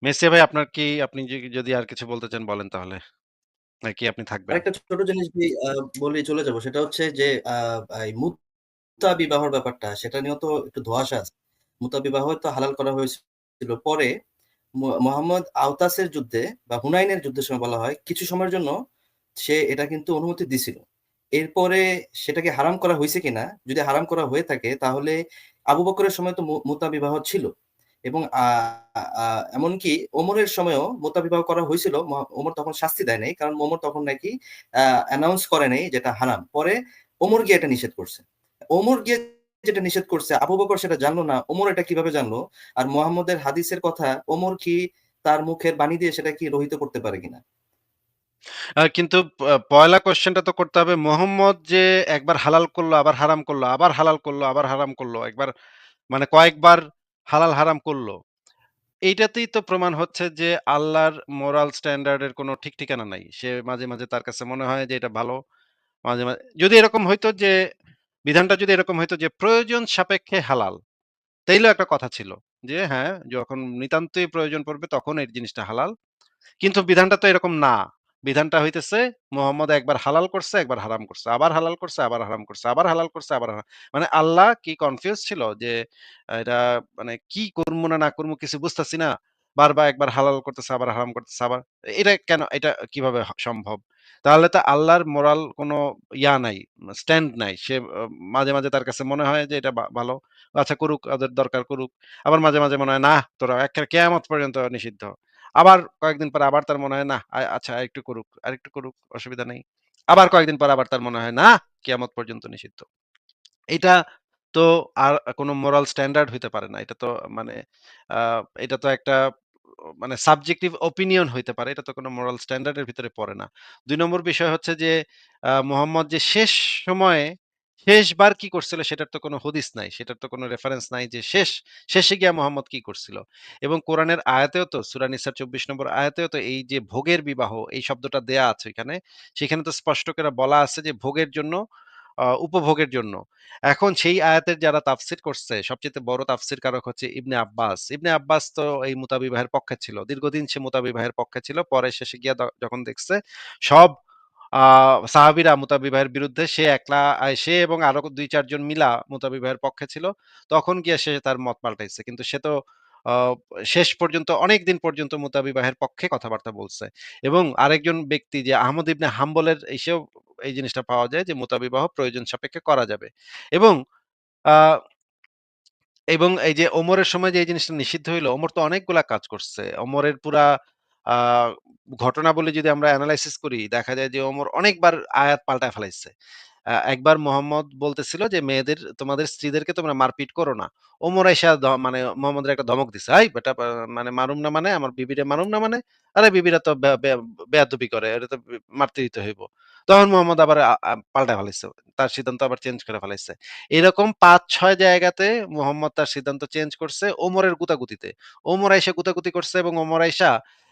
Messiah ভাই আপনার কি আপনি যদি আর কিছু বলতে চান বলেন তাহলে। নাকি আপনি থাকবেন? আরেকটা ছোট জিনিস বলে চলে যাব, সেটা হচ্ছে যে এই মুত্তা বিবাহর ব্যাপারটা, সেটা নিয়েও তো একটু ধোঁয়াশা আছে। মুত্তা বিবাহ তো হালাল করা হয়েছিল পরে মোহাম্মদ আওতাসের যুদ্ধে বা হুনাইনের যুদ্ধের সময় বলা হয় কিছু সময়ের জন্য সে এটা কিন্তু অনুমতি দিছিল। এরপরে সেটাকে হারাম করা হয়েছে কিনা, যদি হারাম করা হয়ে থাকে তাহলে আবু বকরের সময় তো মুত্তা বিবাহ ছিল, এবং এমনকি ওমরের সময়ও মুত্তা বিবাহ করা হয়েছিল। ওমর তখন শাস্তি দেয় নাই, কারণ ওমর তখন নাকি অ্যানাউন্স করে নাই যেটা হারাম। পরে ওমর গিয়ে এটা নিষেধ করছে। ওমর গিয়ে যেটা নিষেধ করছে, আবু বকর সেটা জানলো না, ওমর এটা কিভাবে জানলো? আর মোহাম্মদের হাদিসের কথা ওমর কি তার মুখের বাণী দিয়ে সেটা কি রহিত করতে পারে কিনা? কিন্তু পয়লা কোয়েশ্চেনটা তো করতে হবে মোহাম্মদ যে একবার হালাল করলো, আবার হারাম করলো, আবার হালাল করলো, আবার হারাম করলো। একবার মানে কয়েকবার হালাল হারাম করলো। এইটাতেই তো প্রমাণ হচ্ছে যে আল্লাহর মোরাল স্ট্যান্ডার্ড এর কোনো ঠিক ঠিকানা নাই। সে মাঝে, মাঝে তার কাছে মনে হয় যে এটা ভালো। মাঝে, মাঝে যদি এরকম হইতো যে বিধানটা যদি এরকম হইতো যে প্রয়োজন সাপেক্ষে হালাল, তাইলেও একটা কথা ছিল। যে হ্যাঁ, যখন নিতান্তই প্রয়োজন পড়বে তখন এই জিনিসটা হালাল। কিন্তু বিধানটা তো এরকম না। বিধানটা হইতেছে মোহাম্মদ একবার হালাল করছে, একবার হারাম করছে। আবার হালাল করছে, আবার হারাম করছে। আবার হালাল করছে, আবার মানে আল্লাহ কি কনফিউজ ছিল যে এটা মানে কি করবো না করবো কিছু বুঝতেছি না। বারবার একবার হালাল করতেছে, আবার হারাম করতেছে, আবার এটা কেন এটা কিভাবে সম্ভব? তাহলে তো আল্লাহর মোরাল কোনো নাই, স্ট্যান্ড নাই। সে মাঝে, মাঝে তার কাছে মনে হয় যে এটা ভালো। আচ্ছা করুক, ওদের দরকার করুক। আবার মাঝে, মাঝে মনে হয় না তোরা একেবারে কিয়ামত পর্যন্ত নিষিদ্ধ। আবার কয়েকদিন পর আবার তার মনে হয় না আচ্ছা আরেকটু করুক, আরেকটু করুক অসুবিধা নেই। আবার কয়েকদিন পর আবার তার মনে হয় না কিয়ামত পর্যন্ত নিষিদ্ধ। এটা তো আর কোন মোরাল স্ট্যান্ডার্ড হইতে পারে না। এটা তো মানে আ এটা তো একটা মানে সাবজেক্টিভ ওপিনিয়ন হইতে পারে। এটা তো কোন মোরাল স্ট্যান্ডার্ড এর ভিতরে পড়ে না। ২ নম্বর বিষয় হচ্ছে যে মোহাম্মদ যে শেষ সময়ে শেষবার কি করছিল সেটার তো কোন হদিস নাই। সেটার তো কোন রেফারেন্স নাই যে শেষে গিয়া মোহাম্মদ কি করছিল। এবং কোরআনের আয়াতেও তো সূরা নিসার ২৪ নম্বর আয়াতেও তো এই যে ভোগের বিবাহ এই শব্দটা দেয়া আছে এখানে। সেখানে তো স্পষ্ট করে বলা আছে যে ভোগের জন্য উপভোগের জন্য। এখন সেই আয়াতের যারা তাফসীর করছে, সবচাইতে বড় তাফসীরকারক হচ্ছে ইবনে আব্বাস। ইবনে আব্বাস তো এই মুতাবিবাহের পক্ষে ছিল। দীর্ঘদিন সে মুতাবিবাহের পক্ষে ছিল। পরে শেষে গিয়া যখন দেখছে সব আ সাহাবীরা মুতাবিবাহের বিরুদ্ধে, সে একলা সে এবং আরো ২-৪ জন মিলা মুতাবিবাহের পক্ষে ছিল। তখন গিয়া সে তার মত পাল্টাইছে। কিন্তু সে তো আ শেষ পর্যন্ত অনেকদিন পর্যন্ত মুতাবিবাহের পক্ষে কথাবার্তা বলছে। এবং আরেকজন ব্যক্তি যে আহমদ ইবনে হাম্বলের এসেও এই জিনিসটা পাওয়া যায় যে মুতাবিবাহ প্রয়োজন সাপেক্ষে করা যাবে। এবং আ এবং এই যে ওমরের সময় যে এই জিনিসটা নিষিদ্ধ হইলো, ওমর তো অনেকগুলা কাজ করছে। ওমরের পুরা আ ঘটনাবলী যদি আমরা এনালাইসিস করি, দেখা যায় যে ওমর অনেকবার আয়াত পাল্টায় ফেলাইছে। একবার মোহাম্মদ বলতেছিল যে, "মেয়েদের তোমাদের স্ত্রীদেরকে তোমরা মারপিট করো না।" ওমর আইসা মানে মোহাম্মদের একটা ধমক দিছে। "এই বেটা মানে মারুম না মানে আমার বিবিরে মারুম না মানে? আরে বিবিরা তো বেয়াদবি করে। এটা তো মারতে দিতে হইব।" তখন মোহাম্মদ আবার আ আ পাল্টায় ফেলাইছে। তার সিদ্ধান্ত আবার চেঞ্জ করে ফেলাইছে। এরকম ৫-৬ জায়গাতে মোহাম্মদ তার সিদ্ধান্ত চেঞ্জ করছে ওমরের গুতাগুতিতে। ওমর আইসা গুতাগুতি করছে এবং ওমর আইসা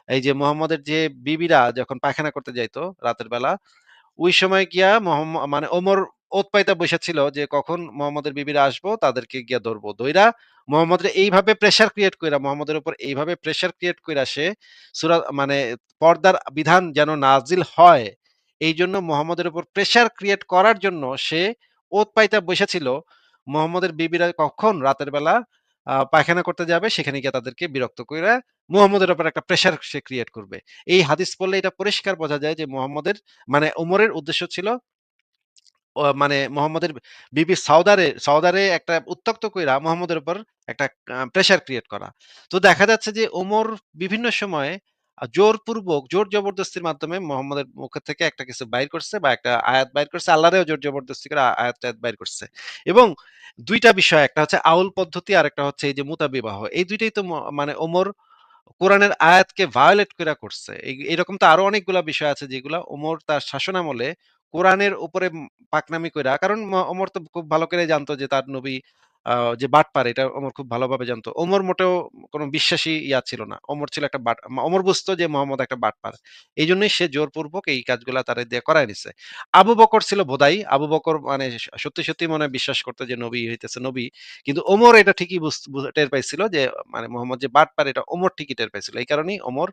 এই যে মোহাম্মদের যে বিবিরা যখন পায়খানা করতে যাইতো রাতের বেলা, ওই সময় গিয়া মানে ওমর ওত পাইতা বইসা ছিল যে কখন মোহাম্মদের বিবিরা আসবো তাদেরকে গিয়া ধরবো। ধইরা মোহাম্মদের এইভাবে প্রেশার ক্রিয়েট কইরা মোহাম্মদের উপর এইভাবে প্রেশার ক্রিয়েট কইরা সে মানে পর্দার বিধান যেন নাজিল হয়, এইজন্য মোহাম্মদের উপর প্রেশার ক্রিয়েট করার জন্য সে ওত পাইতা বইসা ছিল মোহাম্মদের বিবিরা কখন রাতের বেলা পায়খানা করতে যাবে সেখানে গিয়ে তাদেরকে বিরক্ত কইরা মুহাম্মদের উপর একটা প্রেশার সে ক্রিয়েট করবে। এই হাদিস পড়লে এটা পরিষ্কার বোঝা যায় যে মুহাম্মদের মানে উমরের উদ্দেশ্য ছিল মানে মুহাম্মদের বিবি সাউদারে একটা উত্ত্যক্ত কইরা মুহাম্মদের উপর একটা প্রেশার ক্রিয়েট করা। তো দেখা যাচ্ছে যে ওমর বিভিন্ন সময়ে জোরপূর্বক জোর জবরদস্তির মাধ্যমে মুহাম্মদের মুখের থেকে একটা কিছু বাইর করছে বা একটা আয়াত বাইর করছে। আল্লাহরেও জোর জবরদস্তি করে আয়াত-টায়াত বাইর করছে। এবং ২ টা বিষয়, একটা হচ্ছে আউল পদ্ধতি আরেকটা হচ্ছে এই যে মুতাবিবাহ। এই ২ টাই তো মানে ওমর কোরআনের আয়াতকে ভায়োলেট কইরা করছে। এরকম তো আরো অনেকগুলা বিষয় আছে যেগুলা ওমর তার শাসনামলে কোরআনের উপরে পাকনামি কইরা, কারণ ওমর তো খুব ভালো করে জানতো যে তার নবী আ যে বাটপার এটা ওমর খুব ভালোভাবে জানতো। ওমর মোটেও কোন বিশ্বাসী ছিল না। ওমর ছিল একটা ওমর বুঝতো যে মোহাম্মদ একটা বাটপার। এইজন্যই সে জোরপূর্বক এই কাজগুলা তারে দিয়ে করায় নিছে। আবু বকর ছিল ভোদাই। আবু বকর মানে সত্যি, সত্যি মনে হয় বিশ্বাস করত যে নবী হইতেছে নবী। কিন্তু ওমর এটা ঠিকই টের পাইছিল যে মানে মোহাম্মদ যে বাটপার এটা ওমর ঠিকই টের পাইছিল। এই কারণেই ওমর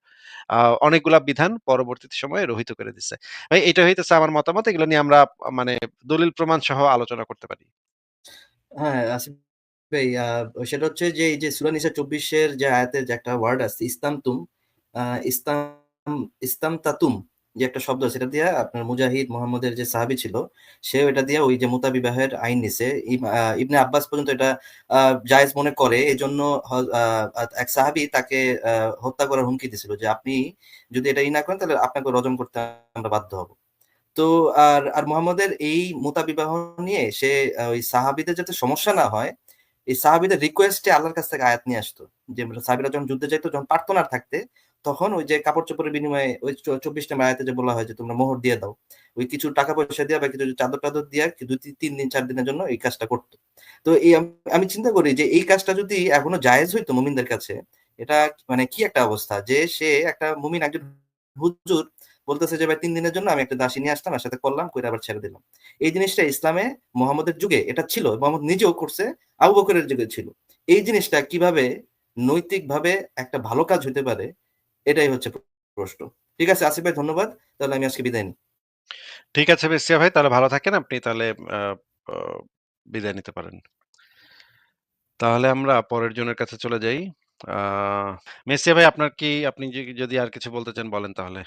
আ অনেকগুলা বিধান পরবর্তীতে সময়ে রহিত করে দিছে। ভাই এটা হইতেছে আমার মতামত। এগুলো নিয়ে আমরা মানে দলিল প্রমাণ সহ আলোচনা করতে পারি। হ্যাঁ, আসিফ ভাই সেটা হচ্ছে যে এই যে সূরা নিসা ২৪ এর যে আয়াতের যে একটা ওয়ার্ড আছে ইস্তামতুম, আ ইস্তাম ইস্তামতাতুম যে একটা শব্দ সেটা দিয়া আপনার মুজাহিদ মুহাম্মদের যে সাহাবী ছিল, সেও এটা দিয়া ওই যে মুতা বিবাহের আইন নিছে। ইবনে আব্বাস পর্যন্ত এটা আ জায়েজ মনে করে। এজন্য হ আ এক সাহাবী তাকে আ হত্যা করার হুমকি দিছিল যে, "আপনি যদি এটা না করেন তাহলে আপনাকে রজম করতে আমরা বাধ্য হব।" তো আর মুহাম্মদের এই মুতা বিবাহ নিয়ে সে ওই সাহাবীদের যাতে সমস্যা না হয়, এই সাহাবীদের রিকোয়েস্টে আল্লাহর কাছ থেকে আয়াত নিয়ে আসতো। যে সাহাবীরা যখন যুদ্ধে যাইত, যখন পারত না আর থাকতে, তখন ওই যে কাপড়-চোপড়ের বিনিময়ে ওই ২৪ নম্বর আয়াতে যে বলা হয় যে, "তোমরা মোহর দিয়ে দাও।" ওই কিছু টাকা-পয়সা দিয়া বা কিছু চাদর-টাদর দিয়া ৩ দিন ৪ দিনের জন্য এই কাজটা করত। তো এই আমি চিন্তা করি যে এই কাজটা যদি এখনো জায়েজ হইতো মুমিনদের কাছে, এটা মানে কি একটা অবস্থা যে সে একটা মুমিন একজন হুজুর বলতেছে যে, "ভাই ৩ দিনের জন্য আমি একটা দাসী নিয়ে আসলাম, এর সাথে করলাম, কইরা আবার ছেড়ে দিলাম।" এই জিনিসটা ইসলামে মুহাম্মদের যুগে এটা ছিল। মুহাম্মদ নিজেও করছে, আবু বকরের যুগে ছিল। এই জিনিসটা কিভাবে নৈতিকভাবে একটা ভালো কাজ হইতে পারে, এটাই হচ্ছে প্রশ্ন। ঠিক আছে আসিফ ভাই ধন্যবাদ। তাহলে আমি আজকে বিদায় নিই। ঠিক আছে মেসিয়া ভাই তাহলে ভালো থাকেন। আপনি তাহলে আ আ বিদায় নিতে পারেন। তাহলে আমরা পরের জনের কাছে চলে যাই। আ মেসিয়া ভাই আপনার কি আপনি যদি আর কিছু বলতে চান বলেন তাহলে?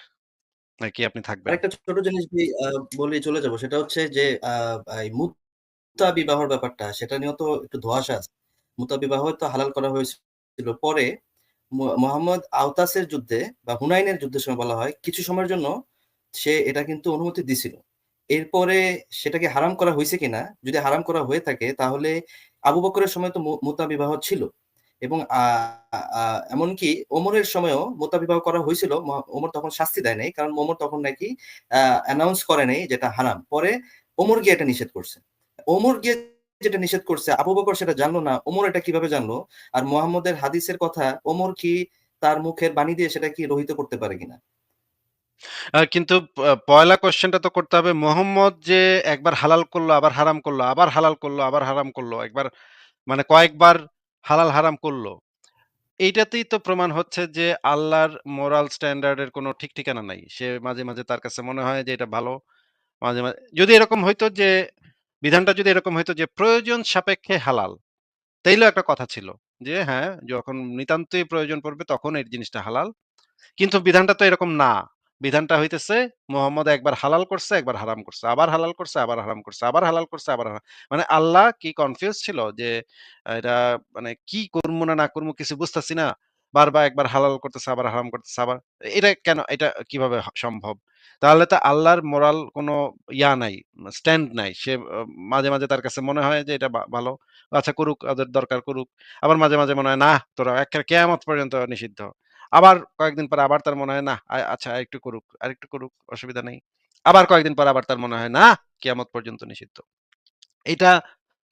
নাকি আপনি থাকবেন? আরেকটা ছোট জিনিস যদি বলেই চলে যাব। সেটা হচ্ছে যে এই মুত্তা বিবাহর ব্যাপারটা সেটা নিয়েও তো একটু ধোঁয়াশা আছে। মুত্তা বিবাহ তো হালাল করা হয়েছিল। পরে মোহাম্মদ আওতাসের যুদ্ধে বা হুনাইনের যুদ্ধের সময় বলা হয়, কিছু সময়ের জন্য সে এটা কিন্তু অনুমতি দিছিল। এরপরে সেটাকে হারাম করা হইছে কিনা? যদি হারাম করা হয়ে থাকে তাহলে আবু বকরের সময় তো মুত্তা বিবাহ ছিল এবং আ এমনকি ওমরের সময়েও মুত্তা বিবাহ করা হইছিল। ওমর তখন শাস্তি দেয় নাই। কারণ ওমর তখন নাকি অ্যানাউন্স করে নাই যে এটা হারাম। পরে ওমর গিয়ে এটা নিষেধ করছে। ওমর গিয়ে যেটা নিষেধ করছে, আবু বকর সেটা জানলো না। ওমর এটা কিভাবে জানলো? আর মুহাম্মদের হাদিসের কথা ওমর কি তার মুখের বাণী দিয়ে সেটা কি রহিত করতে পারে কিনা? কিন্তু পয়লা কোয়েশ্চেনটা তো করতে হবে মোহাম্মদ যে একবার হালাল করলো, আবার হারাম করলো, আবার হালাল করলো, আবার হারাম করলো। একবার মানে কয়েকবার হালাল হারাম করলো। এইটাতেই তো প্রমাণ হচ্ছে যে আল্লাহর মোরাল স্ট্যান্ডার্ড এর কোনো ঠিক ঠিকানা নাই। সে মাঝে, মাঝে তার কাছে মনে হয় যে এটা ভালো। মাঝে যদি এরকম হইতো যে বিধানটা যদি এরকম হইতো যে প্রয়োজন সাপেক্ষে হালাল, তাইলেও একটা কথা ছিল। যে হ্যাঁ, যখন নিতান্তই প্রয়োজন পড়বে তখন এই জিনিসটা হালাল। কিন্তু বিধানটা তো এরকম না। বিধানটা হইতেছে মোহাম্মদ একবার হালাল করছে, একবার হারাম করছে। আবার হালাল করছে, আবার হারাম করছে। আবার হালাল করছে, আবার মানে আল্লাহ কি কনফিউজ ছিল যে এটা মানে কি করমু না, না করমু কিছু বুঝতেছি না। বারবার একবার হালাল করতেছে, আবার হারাম করতেছে, আবার এটা কেন এটা কিভাবে সম্ভব? তাহলে তো আল্লাহর মোরাল কোনো নাই, স্ট্যান্ড নাই। সে মাঝে, মাঝে তার কাছে মনে হয় যে এটা ভালো। আচ্ছা করুক, ওদের দরকার করুক। আবার মাঝে, মাঝে মনে হয় না তোরা এক্কেবারে কেয়ামত পর্যন্ত নিষিদ্ধ। আবার কয়েকদিন পরে আবার তার মনে হয় না আচ্ছা আরেকটু করুক অসুবিধা নেই। আবার কয়েকদিন পরে আবার তার মনে হয় না কিয়ামত পর্যন্ত নিষিদ্ধ। এটা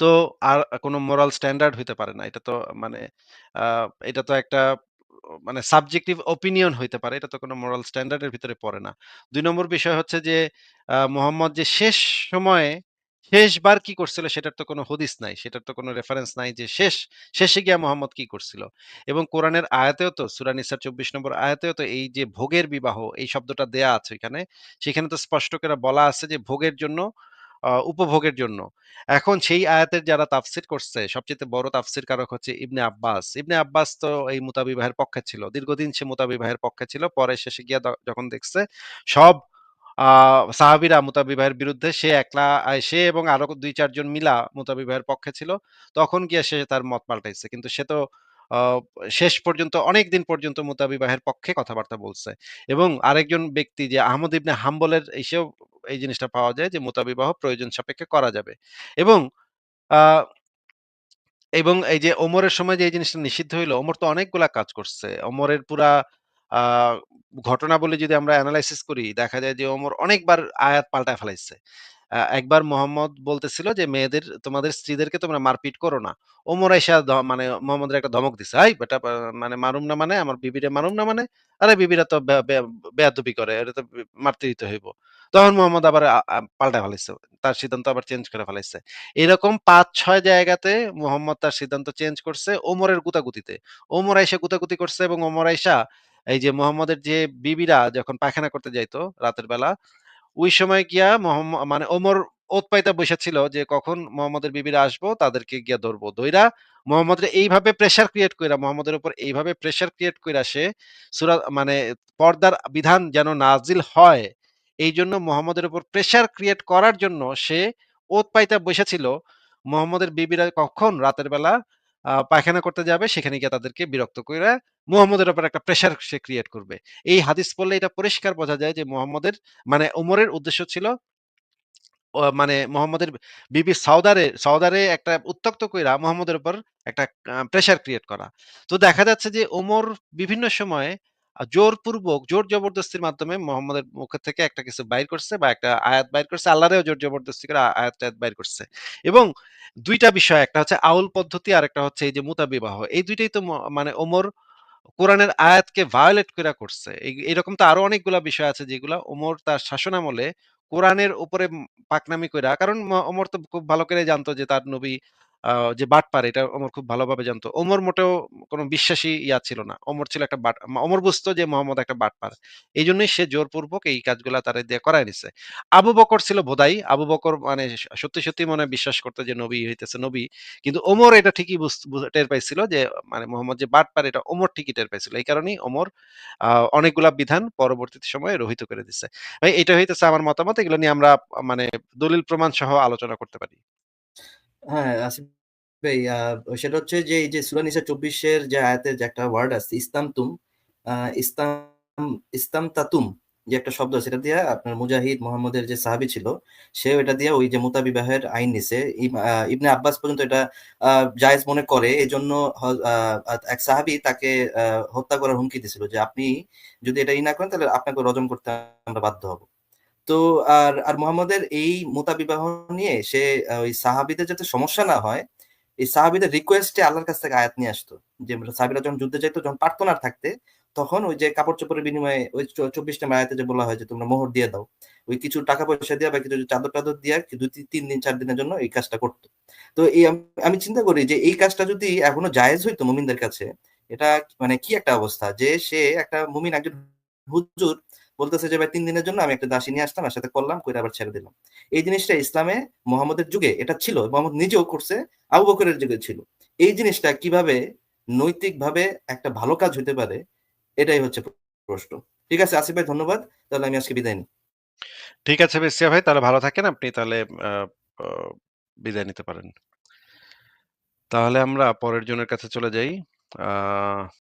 তো আর কোন মোরাল স্ট্যান্ডার্ড হইতে পারে না। এটা তো মানে আ এটা তো একটা মানে সাবজেক্টিভ ওপিনিয়ন হইতে পারে। এটা তো কোন মোরাল স্ট্যান্ডার্ড এর ভিতরে পড়ে না। ২ নম্বর বিষয় হচ্ছে যে মোহাম্মদ যে শেষ সময়ে শেষবার কি করছিল সেটার তো কোন হদিস নাই। সেটার তো কোন রেফারেন্স নাই যে শেষে গিয়া মোহাম্মদ কি করছিল। এবং কোরআনের আয়াতেও তো সূরা নিসার ২৪ নম্বর আয়াতেও তো এই যে ভোগের বিবাহ এই শব্দটা দেয়া আছে এখানে। সেখানে তো স্পষ্ট করে বলা আছে যে ভোগের জন্য উপভোগের জন্য। এখন সেই আয়াতের যারা তাফসির করছে, সবচাইতে বড় তাফসিরকারক হচ্ছে ইবনে আব্বাস। ইবনে আব্বাস তো এই মুতাবিবাহের পক্ষে ছিল। দীর্ঘদিন সে মুতাবিবাহের পক্ষে ছিল। পরে শেষে গিয়া যখন দেখছে সব আ সাহাবীরা মুতাবিবাহের বিরুদ্ধে, সে একলা সে এবং আরো ২-৪ জন মিলা মুতাবিবাহের পক্ষে ছিল। তখন গিয়া সে তার মত পাল্টাইছে। কিন্তু সে তো আ শেষ পর্যন্ত অনেকদিন পর্যন্ত মুতাবিবাহের পক্ষে কথাবার্তা বলছে। এবং আরেকজন ব্যক্তি যে আহমদ ইবনে হাম্বলের এসেও এই জিনিসটা পাওয়া যায় যে মুতাবিবাহ প্রয়োজন সাপেক্ষে করা যাবে। এবং আ এবং এই যে ওমরের সময় যে এই জিনিসটা নিষিদ্ধ হইল, ওমর তো অনেকগুলা কাজ করছে। ওমরের পুরা আ ঘটনাবলী যদি আমরা এনালাইসিস করি, দেখা যায় যে ওমর অনেকবার আয়াত পাল্টায় ফেলাইছে। একবার মোহাম্মদ বলতেছিল যে, "মেয়েদের তোমাদের স্ত্রীদেরকে তোমরা মারপিট করো না।" ওমর আইসা মানে মোহাম্মদের একটা ধমক দিছে। "এই বেটা মানে মারুম না মানে আমার বিবিরে মারুম না মানে? আরে বিবিরা তো বেয়াদবি করে। এটা তো মারতেই তো হইব।" তখন মোহাম্মদ আবার আ আ পাল্টায় ফেলাইছে। তার সিদ্ধান্ত আবার চেঞ্জ করে ফেলাইছে। এরকম ৫-৬ জায়গাতে মোহাম্মদ তার সিদ্ধান্ত চেঞ্জ করছে ওমরের গুতাগুতিতে। ওমর আইসা গুতাগুতি করছে এবং ওমর আইসা এই যে মোহাম্মদের যে বিবিরা যখন পায়খানা করতে যাইতো রাতের বেলা, ওই সময় গিয়া মানে ওমর ওত পাইতা বইসা ছিল যে কখন মোহাম্মদের বিবিরা আসবো তাদেরকে গিয়া ধরবো। ধইরা মোহাম্মদের এইভাবে প্রেশার ক্রিয়েট কইরা মোহাম্মদের উপর এইভাবে প্রেশার ক্রিয়েট কইরা সে মানে পর্দার বিধান যেন নাজিল হয়, এইজন্য মোহাম্মদের উপর প্রেশার ক্রিয়েট করার জন্য সে ওত পাইতা বইসা ছিল মোহাম্মদের বিবিরা কখন রাতের বেলা পায়খানা করতে যাবে সেখানে গিয়ে তাদেরকে বিরক্ত কইরা মুহাম্মদের উপর একটা প্রেশার সে ক্রিয়েট করবে। এই হাদিস পড়লে এটা পরিষ্কার বোঝা যায় যে মুহাম্মদের মানে ওমরের উদ্দেশ্য ছিল মানে মোহাম্মদের বিবি সাউদারে একটা উত্ত্যক্ত কইরা মুহাম্মদের উপর একটা প্রেশার ক্রিয়েট করা। তো দেখা যাচ্ছে যে ওমর বিভিন্ন সময়ে জোরপূর্বক জোর জবরদস্তির মাধ্যমে মুহাম্মদের মুখের থেকে একটা কিছু বাইর করছে বা একটা আয়াত বাইর করছে। আল্লাহরেও জোর জবরদস্তি করে আয়াত-টায়াত বাইর করছে। এবং ২ টা বিষয় একটা হচ্ছে আউল পদ্ধতি আরেকটা হচ্ছে এই যে মুতাবিবাহ। এই ২ টাই তো মানে ওমর কোরআনের আয়াতকে ভায়োলেট কইরা করছে। এরকম তো আরো অনেকগুলা বিষয় আছে যেগুলা ওমর তার শাসনামলে কোরআনের উপরে পাকনামি কইরা কারণ ওমর তো খুব ভালো করেই জানতো যে তার নবী আ যে বাটপার এটা ওমর খুব ভালোভাবে জানতো। ওমর মোটেও কোন বিশ্বাসী ছিল না। ওমর ছিল একটা ওমর বুঝতো যে মোহাম্মদ একটা বাটপার। এইজন্যই সে জোরপূর্বক এই কাজগুলা তারে দিয়ে করায় নিছে। আবু বকর ছিল ভোদাই। আবু বকর মানে সত্যি মনে হয় বিশ্বাস করতো যে নবী হইতেছে নবী। কিন্তু ওমর এটা ঠিকই টের পাইছিল যে মানে মোহাম্মদ যে বাটপার এটা ওমর ঠিকই টের পাইছিল। এই কারণেই ওমর আ অনেকগুলা বিধান পরবর্তী সময়ে রহিত করে দিছে। ভাই এটা হইতেছে আমার মতামত। এগুলো নিয়ে আমরা মানে দলিল প্রমাণ সহ আলোচনা করতে পারি। হ্যাঁ, আসিফ ভাই সেটা হচ্ছে যে এই যে সূরা নিসা ২৪ এর যে আয়াতের যে একটা ওয়ার্ড আছে ইস্তামতুম আ ইস্তাম ইস্তামতাতুম যে একটা শব্দ আছে সেটা দিয়া আপনার মুজাহিদ মোহাম্মদের যে সাহাবী ছিল, সেও এটা দিয়া ওই যে মুতা বিবাহের আইন নিছে। ইবনে আব্বাস পর্যন্ত এটা আ জায়েজ মনে করে। এজন্য হ আ এক সাহাবী তাকে আ হত্যা করার হুমকি দিছিল যে, "আপনি যদি এটা না করেন তাহলে আপনাকে রজম করতে আমরা বাধ্য হব।" তো আর মুহাম্মদের এই মুতাবিবাহ নিয়ে সে ওই সাহাবীদের যাতে সমস্যা না হয়, এই সাহাবীদের রিকোয়েস্টে আল্লাহর কাছ থেকে আয়াত নিয়ে আসতো। যে সাহাবীরা যখন যুদ্ধে যাইত, যখন পারত না আর থাকতে, তখন ওই যে কাপড়-চোপড়ের বিনিময়ে ওই ২৪ নম্বর আয়াতে যে বলা হয় যে, "তোমরা মোহর দিয়ে দাও।" ওই কিছু টাকা-পয়সা দিয়া বা কিছু চাদর-টাদর দিয়া ৩ দিন ৪ দিনের জন্য এই কাজটা করত। তো এই আমি চিন্তা করি যে এই কাজটা যদি এখনো জায়েজ হইতো মুমিনদের কাছে, এটা মানে কি একটা অবস্থা যে সে একটা মুমিন একজন হুজুর বলতেছে যে, "ভাই ৩ দিনের জন্য আমি একটা দাসী নিয়ে আসলাম, এর সাথে করলাম, কইরা আবার ছেড়ে দিলাম।" এই জিনিসটা ইসলামে মুহাম্মদের যুগে এটা ছিল। মুহাম্মদ নিজেও করছে, আবু বকরের যুগে ছিল। এই জিনিসটা কিভাবে নৈতিকভাবে একটা ভালো কাজ হইতে পারে, এটাই হচ্ছে প্রশ্ন। ঠিক আছে আসিফ ভাই ধন্যবাদ। তাহলে আমি আজকে বিদায় নিই। ঠিক আছে মেসিয়া ভাই তাহলে ভালো থাকেন। আপনি তাহলে আ আ বিদায় নিতে পারেন। তাহলে আমরা পরের জনের কাছে চলে যাই। আ